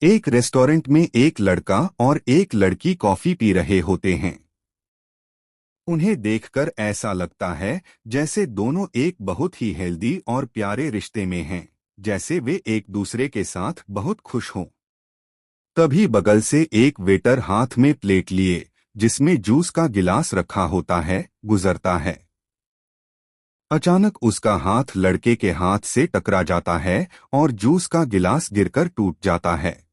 एक रेस्टोरेंट में एक लड़का और एक लड़की कॉफी पी रहे होते हैं। उन्हें देखकर ऐसा लगता है जैसे दोनों एक बहुत ही हेल्दी और प्यारे रिश्ते में हैं, जैसे वे एक दूसरे के साथ बहुत खुश हों। तभी बगल से एक वेटर हाथ में प्लेट लिए, जिसमें जूस का गिलास रखा होता है, गुजरता है। अचानक उसका हाथ लड़के के हाथ से टकरा जाता है और जूस का गिलास गिरकर टूट जाता है।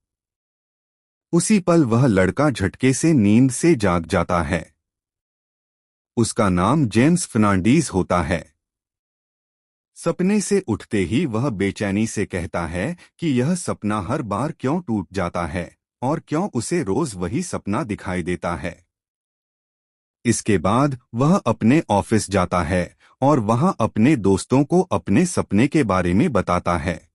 उसी पल वह लड़का झटके से नींद से जाग जाता है। उसका नाम जेम्स फर्नांडीज होता है। सपने से उठते ही वह बेचैनी से कहता है कि यह सपना हर बार क्यों टूट जाता है और क्यों उसे रोज वही सपना दिखाई देता है। इसके बाद वह अपने ऑफिस जाता है और वहां अपने दोस्तों को अपने सपने के बारे में बताता है।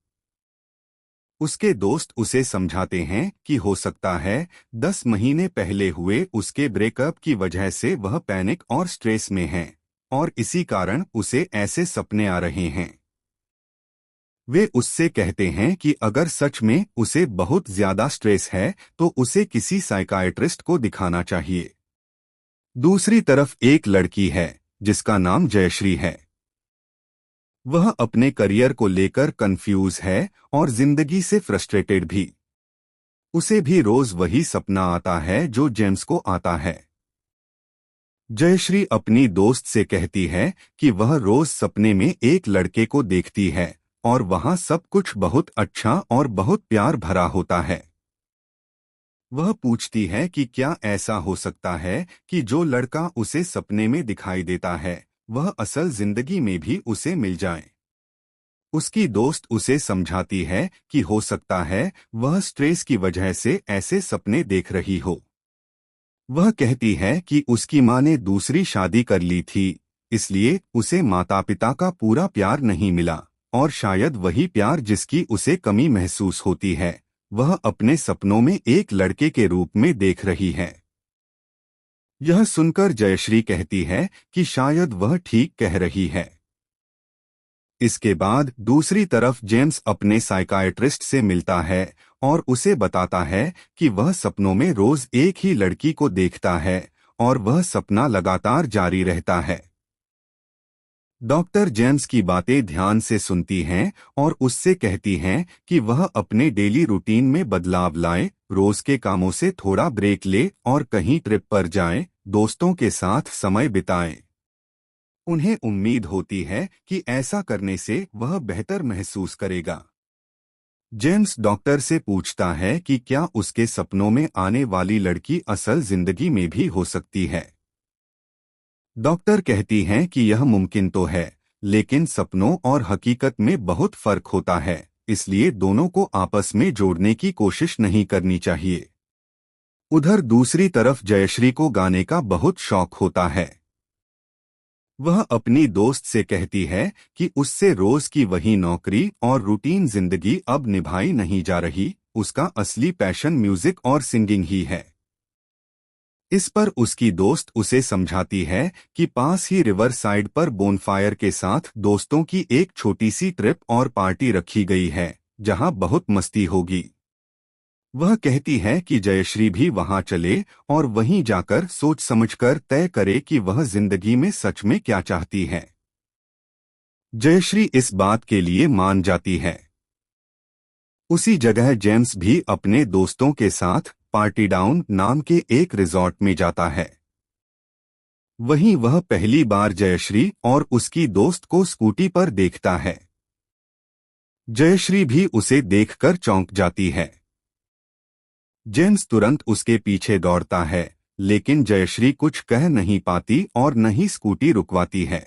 उसके दोस्त उसे समझाते हैं कि हो सकता है 10 महीने पहले हुए उसके ब्रेकअप की वजह से वह पैनिक और स्ट्रेस में है और इसी कारण उसे ऐसे सपने आ रहे हैं। वे उससे कहते हैं कि अगर सच में उसे बहुत ज्यादा स्ट्रेस है तो उसे किसी साइकाइट्रिस्ट को दिखाना चाहिए। दूसरी तरफ एक लड़की है जिसका नाम जयश्री है। वह अपने करियर को लेकर कंफ्यूज है और जिंदगी से फ्रस्ट्रेटेड भी। उसे भी रोज वही सपना आता है जो जेम्स को आता है। जयश्री अपनी दोस्त से कहती है कि वह रोज सपने में एक लड़के को देखती है और वहां सब कुछ बहुत अच्छा और बहुत प्यार भरा होता है। वह पूछती है कि क्या ऐसा हो सकता है कि जो लड़का उसे सपने में दिखाई देता है वह असल जिंदगी में भी उसे मिल जाए। उसकी दोस्त उसे समझाती है कि हो सकता है वह स्ट्रेस की वजह से ऐसे सपने देख रही हो। वह कहती है कि उसकी मां ने दूसरी शादी कर ली थी, इसलिए उसे माता पिता का पूरा प्यार नहीं मिला और शायद वही प्यार जिसकी उसे कमी महसूस होती है वह अपने सपनों में एक लड़के के रूप में देख रही है। यह सुनकर जयश्री कहती है कि शायद वह ठीक कह रही है। इसके बाद दूसरी तरफ जेम्स अपने साइकाइट्रिस्ट से मिलता है और उसे बताता है कि वह सपनों में रोज एक ही लड़की को देखता है और वह सपना लगातार जारी रहता है। डॉक्टर जेम्स की बातें ध्यान से सुनती हैं और उससे कहती हैं कि वह अपने डेली रूटीन में बदलाव लाए, रोज के कामों से थोड़ा ब्रेक ले और कहीं ट्रिप पर जाए, दोस्तों के साथ समय बिताएं। उन्हें उम्मीद होती है कि ऐसा करने से वह बेहतर महसूस करेगा। जेम्स डॉक्टर से पूछता है कि क्या उसके सपनों में आने वाली लड़की असल जिंदगी में भी हो सकती है। डॉक्टर कहती हैं कि यह मुमकिन तो है, लेकिन सपनों और हकीकत में बहुत फर्क होता है, इसलिए दोनों को आपस में जोड़ने की कोशिश नहीं करनी चाहिए। उधर दूसरी तरफ जयश्री को गाने का बहुत शौक होता है। वह अपनी दोस्त से कहती है कि उससे रोज की वही नौकरी और रूटीन जिंदगी अब निभाई नहीं जा रही, उसका असली पैशन म्यूजिक और सिंगिंग ही है। इस पर उसकी दोस्त उसे समझाती है कि पास ही रिवर साइड पर बोनफायर के साथ दोस्तों की एक छोटी सी ट्रिप और पार्टी रखी गई है, जहां बहुत मस्ती होगी। वह कहती है कि जयश्री भी वहां चले और वहीं जाकर सोच समझकर तय करे कि वह जिंदगी में सच में क्या चाहती है। जयश्री इस बात के लिए मान जाती है। उसी जगह जेम्स भी अपने दोस्तों के साथ पार्टी डाउन नाम के एक रिजॉर्ट में जाता है। वहीं वह पहली बार जयश्री और उसकी दोस्त को स्कूटी पर देखता है। जयश्री भी उसे देखकर चौंक जाती है। जेम्स तुरंत उसके पीछे दौड़ता है, लेकिन जयश्री कुछ कह नहीं पाती और न ही स्कूटी रुकवाती है।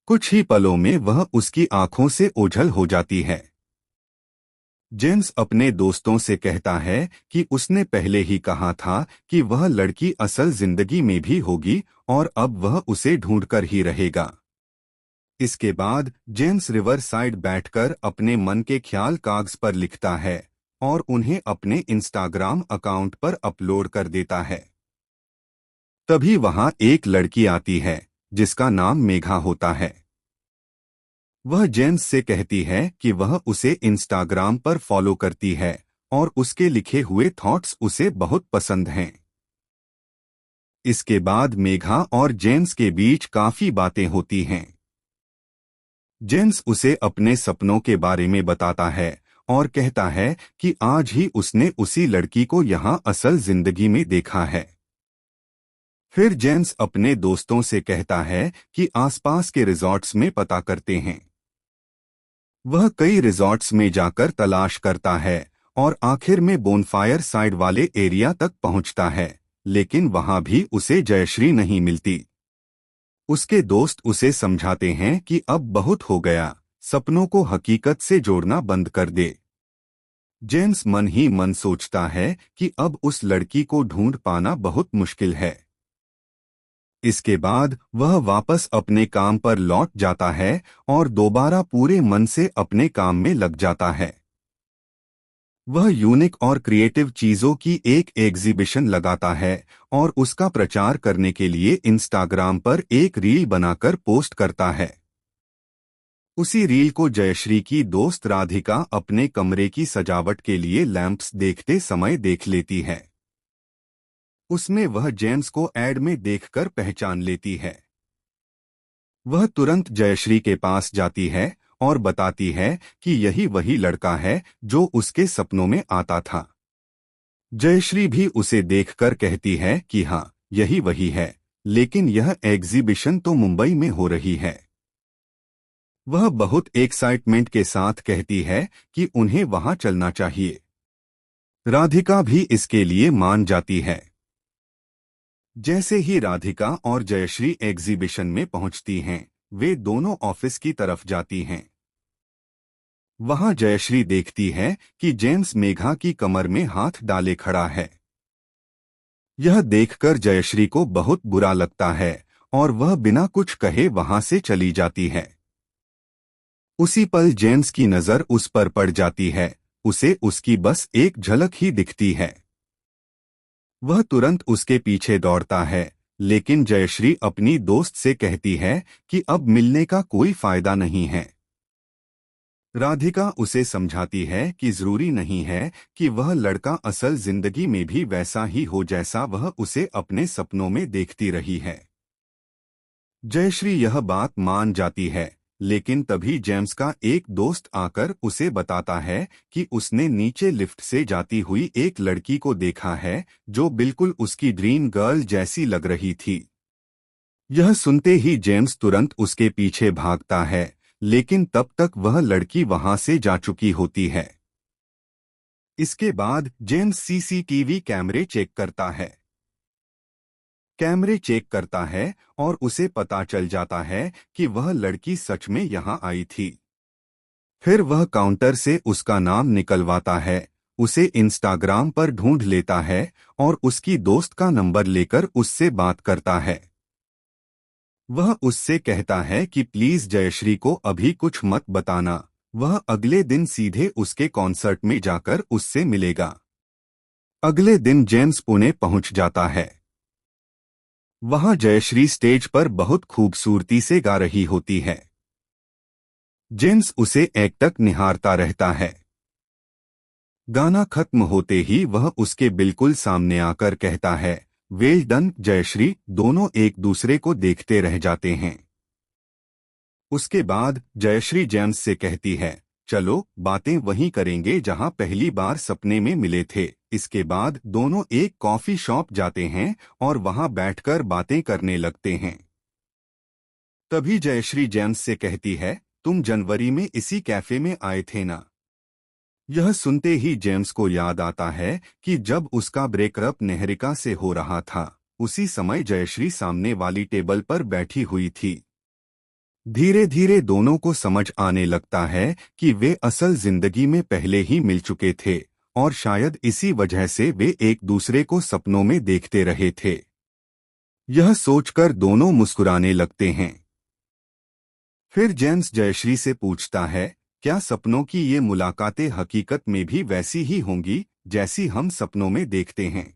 कुछ ही पलों में वह उसकी आंखों से ओझल हो जाती है। जेम्स अपने दोस्तों से कहता है कि उसने पहले ही कहा था कि वह लड़की असल जिंदगी में भी होगी और अब वह उसे ढूंढकर ही रहेगा। इसके बाद जेम्स रिवर साइड बैठकर अपने मन के ख्याल कागज पर लिखता है और उन्हें अपने इंस्टाग्राम अकाउंट पर अपलोड कर देता है। तभी वहां एक लड़की आती है जिसका नाम मेघा होता है। वह जेम्स से कहती है कि वह उसे इंस्टाग्राम पर फॉलो करती है और उसके लिखे हुए थॉट्स उसे बहुत पसंद हैं। इसके बाद मेघा और जेम्स के बीच काफी बातें होती हैं। जेम्स उसे अपने सपनों के बारे में बताता है और कहता है कि आज ही उसने उसी लड़की को यहाँ असल जिंदगी में देखा है। फिर जेम्स अपने दोस्तों से कहता है कि आसपास के रिजॉर्ट्स में पता करते हैं। वह कई रिजॉर्ट्स में जाकर तलाश करता है और आखिर में बोनफायर साइड वाले एरिया तक पहुंचता है, लेकिन वहां भी उसे जयश्री नहीं मिलती। उसके दोस्त उसे समझाते हैं कि अब बहुत हो गया, सपनों को हकीकत से जोड़ना बंद कर दे। जेम्स मन ही मन सोचता है कि अब उस लड़की को ढूंढ पाना बहुत मुश्किल है। इसके बाद वह वापस अपने काम पर लौट जाता है और दोबारा पूरे मन से अपने काम में लग जाता है। वह यूनिक और क्रिएटिव चीजों की एक एग्जीबिशन लगाता है और उसका प्रचार करने के लिए इंस्टाग्राम पर एक रील बनाकर पोस्ट करता है। उसी रील को जयश्री की दोस्त राधिका अपने कमरे की सजावट के लिए लैंप्स देखते समय देख लेती है। उसमें वह जेम्स को एड में देखकर पहचान लेती है। वह तुरंत जयश्री के पास जाती है और बताती है कि यही वही लड़का है जो उसके सपनों में आता था। जयश्री भी उसे देखकर कहती है कि हाँ, यही वही है, लेकिन यह एग्जीबिशन तो मुंबई में हो रही है। वह बहुत एक्साइटमेंट के साथ कहती है कि उन्हें वहां चलना चाहिए। राधिका भी इसके लिए मान जाती है। जैसे ही राधिका और जयश्री एग्जीबिशन में पहुंचती हैं, वे दोनों ऑफिस की तरफ जाती हैं। वहां जयश्री देखती है कि जेम्स मेघा की कमर में हाथ डाले खड़ा है। यह देखकर जयश्री को बहुत बुरा लगता है और वह बिना कुछ कहे वहां से चली जाती है। उसी पल जेम्स की नजर उस पर पड़ जाती है। उसे उसकी बस एक झलक ही दिखती है। वह तुरंत उसके पीछे दौड़ता है, लेकिन जयश्री अपनी दोस्त से कहती है कि अब मिलने का कोई फायदा नहीं है। राधिका उसे समझाती है कि जरूरी नहीं है कि वह लड़का असल जिंदगी में भी वैसा ही हो जैसा वह उसे अपने सपनों में देखती रही है। जयश्री यह बात मान जाती है, लेकिन तभी जेम्स का एक दोस्त आकर उसे बताता है कि उसने नीचे लिफ्ट से जाती हुई एक लड़की को देखा है जो बिल्कुल उसकी ड्रीम गर्ल जैसी लग रही थी। यह सुनते ही जेम्स तुरंत उसके पीछे भागता है, लेकिन तब तक वह लड़की वहां से जा चुकी होती है। इसके बाद जेम्स सीसीटीवी कैमरे चेक करता है। कैमरे चेक करता है और उसे पता चल जाता है कि वह लड़की सच में यहां आई थी। फिर वह काउंटर से उसका नाम निकलवाता है, उसे इंस्टाग्राम पर ढूंढ लेता है और उसकी दोस्त का नंबर लेकर उससे बात करता है। वह उससे कहता है कि प्लीज जयश्री को अभी कुछ मत बताना, वह अगले दिन सीधे उसके कॉन्सर्ट में जाकर उससे मिलेगा। अगले दिन जेम्स पुणे पहुंच जाता है। वहां जयश्री स्टेज पर बहुत खूबसूरती से गा रही होती है। जेम्स उसे एकटक निहारता रहता है। गाना खत्म होते ही वह उसके बिल्कुल सामने आकर कहता है, वेल डन जयश्री। दोनों एक दूसरे को देखते रह जाते हैं। उसके बाद जयश्री जेम्स से कहती है, चलो बातें वहीं करेंगे जहां पहली बार सपने में मिले थे। इसके बाद दोनों एक कॉफी शॉप जाते हैं और वहां बैठकर बातें करने लगते हैं। तभी जयश्री जेम्स से कहती है, तुम जनवरी में इसी कैफे में आए थे ना। यह सुनते ही जेम्स को याद आता है कि जब उसका ब्रेकअप निहारिका से हो रहा था, उसी समय जयश्री सामने वाली टेबल पर बैठी हुई थी। धीरे धीरे दोनों को समझ आने लगता है कि वे असल जिंदगी में पहले ही मिल चुके थे और शायद इसी वजह से वे एक दूसरे को सपनों में देखते रहे थे। यह सोचकर दोनों मुस्कुराने लगते हैं। फिर जेम्स जयश्री से पूछता है, क्या सपनों की ये मुलाकातें हकीकत में भी वैसी ही होंगी जैसी हम सपनों में देखते हैं?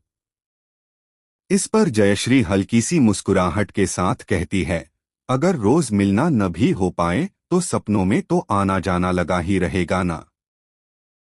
इस पर जयश्री हल्की सी मुस्कुराहट के साथ कहती है, अगर रोज मिलना न भी हो पाए तो सपनों में तो आना जाना लगा ही रहेगा ना।